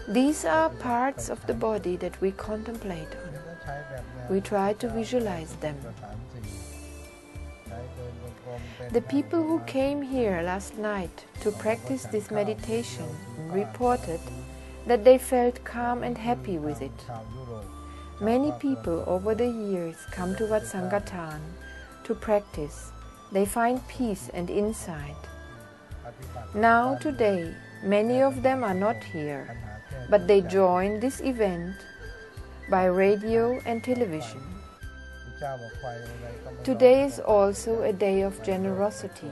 These are parts of the body that we contemplate on. We try to visualize them. The people who came here last night to practice this meditation reported that they felt calm and happy with it. Many people over the years come to Wat Sankhathan to practice. They find peace and insight. Now, today, many of them are not here, but they join this event by radio and television. Today is also a day of generosity.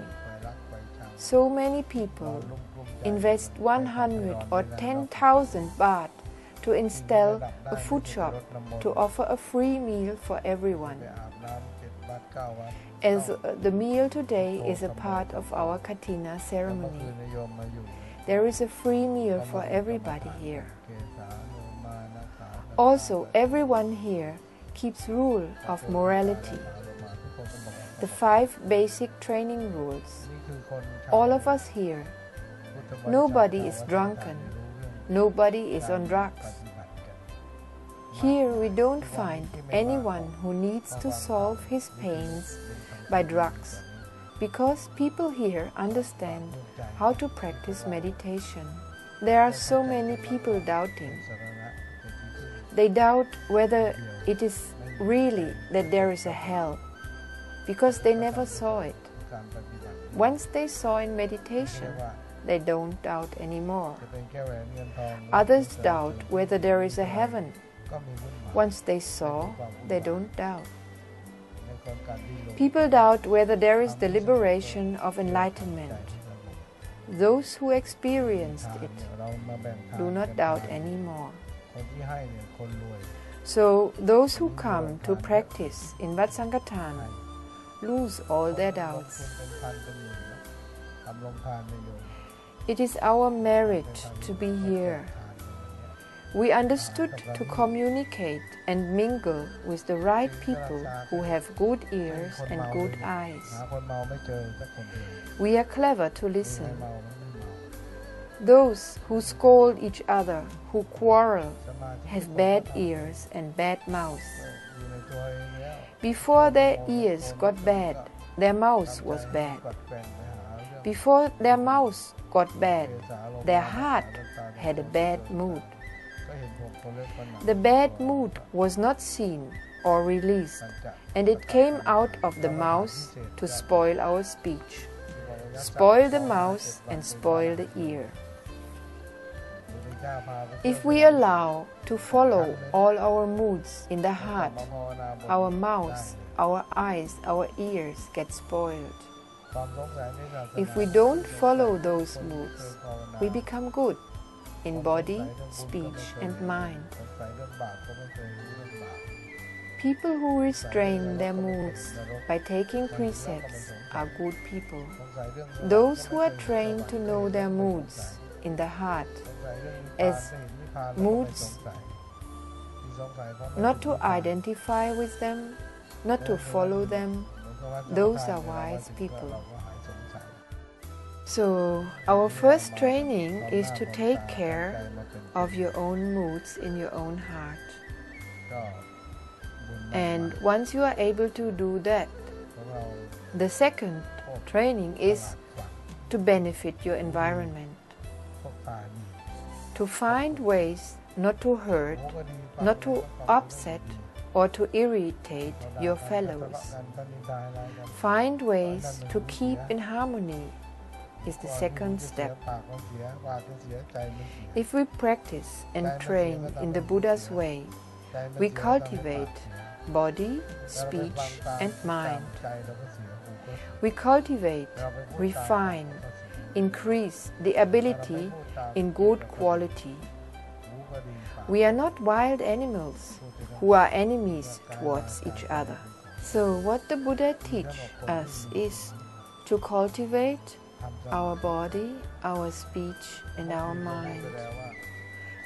So many people invest 100 or 10,000 baht to install a food shop to offer a free meal for everyone. As the meal today is a part of our Kathina ceremony, there is a free meal for everybody here. Also, everyone here keeps rule of morality, the 5 basic training rules. All of us here, nobody is drunken, nobody is on drugs. Here we don't find anyone who needs to solve his pains by drugs, because people here understand how to practice meditation. There are so many people doubting. They doubt whether it is really that there is a hell, because they never saw it. Once they saw in meditation, they don't doubt anymore. Others doubt whether there is a heaven. Once they saw, they don't doubt. People doubt whether there is the liberation of enlightenment. Those who experienced it do not doubt anymore. So those who come to practice in Wat Sankhathan lose all their doubts. It is our merit to be here. We understood to communicate and mingle with the right people who have good ears and good eyes. We are clever to listen. Those who scold each other, who quarrel, have bad ears and bad mouths. Before their ears got bad, their mouth was bad. Before their mouth got bad, their heart had a bad mood. The bad mood was not seen or released, and it came out of the mouth to spoil our speech. Spoil the mouth and spoil the ear. If we allow to follow all our moods in the heart, our mouths, our eyes, our ears get spoiled. If we don't follow those moods, we become good in body, speech and mind. People who restrain their moods by taking precepts are good people. Those who are trained to know their moods in the heart as moods, not to identify with them, not to follow them, those are wise people. So, our first training is to take care of your own moods in your own heart. And once you are able to do that, the second training is to benefit your environment. To find ways not to hurt, not to upset or to irritate your fellows. Find ways to keep in harmony is the second step. If we practice and train in the Buddha's way, we cultivate body, speech and mind. We cultivate, refine, increase the ability in good quality. We are not wild animals who are enemies towards each other. So what the Buddha teaches us is to cultivate our body, our speech and our mind.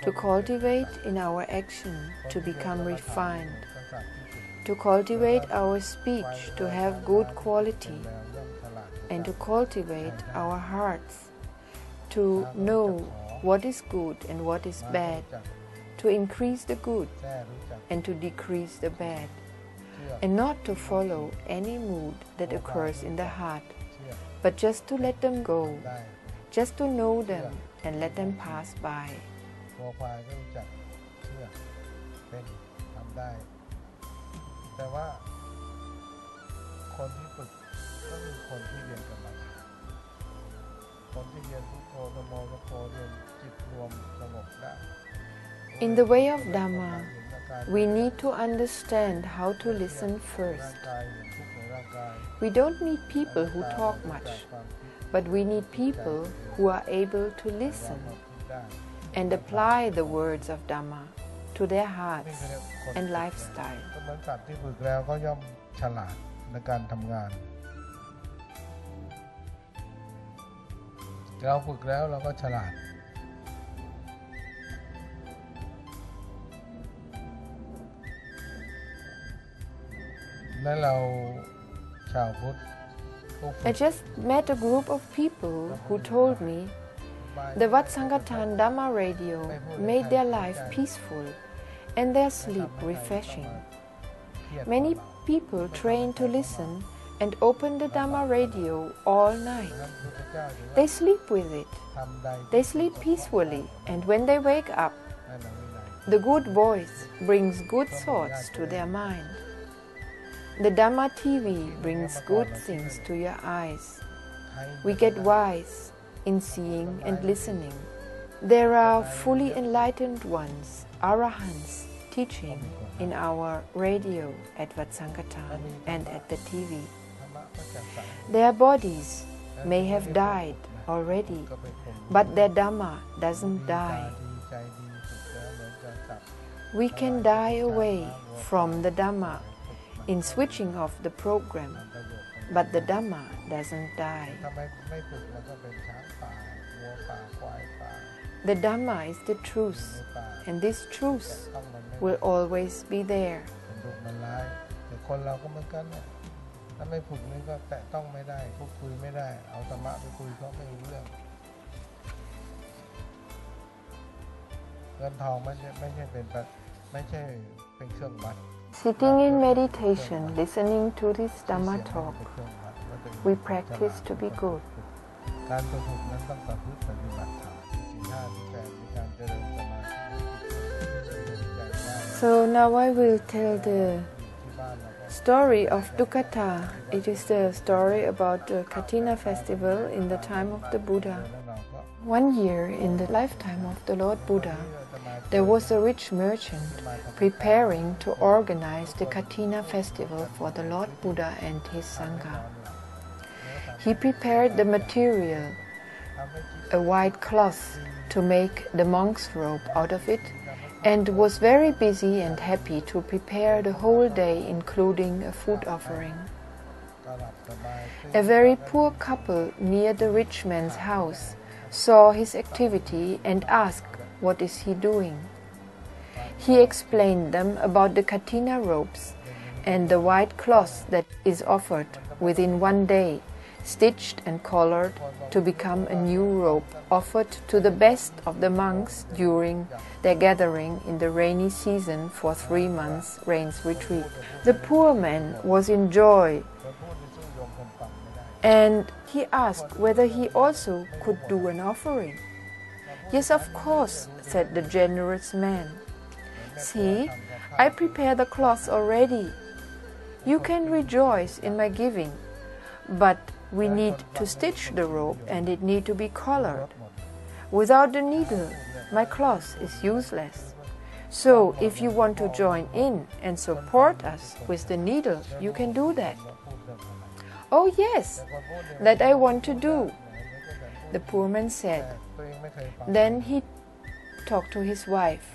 To cultivate in our action to become refined. To cultivate our speech to have good quality. And to cultivate our hearts to know what is good and what is bad, to increase the good and to decrease the bad, and not to follow any mood that occurs in the heart, but just to let them go, just to know them and let them pass by. ตัวควายก็รู้จักเชื่อเป็นทำได้แต่ว่าคนที่ฝึกก็คือคนที่เรียนกรรมฐานคนที่เรียนพุทโธธัมโมสังโฆเรียนจิตรวมสงบได้ In the way of Dhamma, we need to understand how to listen first. We don't need people who talk much, but we need people who are able to listen and apply the words of Dhamma to their hearts and lifestyle. เหมือนสัตว์ที่ฝึกแล้วก็ย่อมฉลาดในการทำงานเราฝึกแล้วเราก็ฉลาดและเราชาวพุทธ I just met a group of people who told me the Wat Sankatan Dhamma radio made their life peaceful and their sleep refreshing. Many people train to listen and open the Dhamma radio all night. They sleep with it. They sleep peacefully, and when they wake up, the good voice brings good thoughts to their mind. The Dhamma TV brings good things to your eyes. We get wise in seeing and listening. There are fully enlightened ones, arahants, teaching in our radio at Wat Sankatan and at the TV. Their bodies may have died already, but their Dhamma doesn't die. We can die away from the Dhamma in switching off the program, but the Dhamma doesn't die. The Dhamma is the truth, and this truth will always be there. คนเราก็เหมือนกันเนี่ยถ้าไม่ฝึกนี่ก็แตะต้องไม่ได้พูดคุยไม่ได้เอาธรรมะไปคุยก็ไม่รู้เรื่องเงินทองไม่ใช่เป็นเครื่องวัด Sitting in meditation, listening to this Dhamma talk, we practice to be good. การฝึกนั้นต้องประพฤติปฏิบัติธรรมศีล 5 ศีล 8ในการเจริญสมาธิ So now I will tell the story of Dukkata. It is the story about the Kathin2 festival in the time of the Buddha. One year in the lifetime of the Lord Buddha, there was a rich merchant preparing to organize the Kathin2 festival for the Lord Buddha and his Sangha. He prepared the material, a white cloth, to make the monk's robe out of it, and was very busy and happy to prepare the whole day, including a food offering. A very poor couple near the rich man's house saw his activity and asked, "What is he doing?" He explained them about the Kathin2 robes and the white cloth that is offered within one day, stitched and colored to become a new robe offered to the best of the monks during their gathering in the rainy season for 3 months rains retreat. The poor man was in joy, and he asked whether he also could do an offering. "Yes, of course," said the generous man. "See, I prepare the cloth already. You can rejoice in my giving, but we need to stitch the robe and it need to be colored. Without the needle, my cloth is useless. So if you want to join in and support us with the needle, you can do that." "Oh yes, that I want to do," the poor man said. Then he talked to his wife.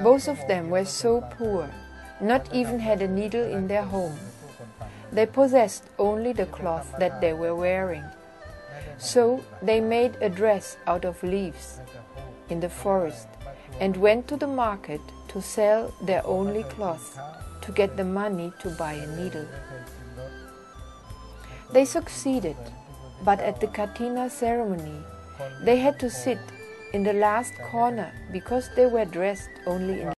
Both of them were so poor, not even had a needle in their home. They possessed only the cloth that they were wearing. So they made a dress out of leaves in the forest and went to the market to sell their only cloth to get the money to buy a needle. They succeeded, but at the Kathin2 ceremony, they had to sit in the last corner because they were dressed only in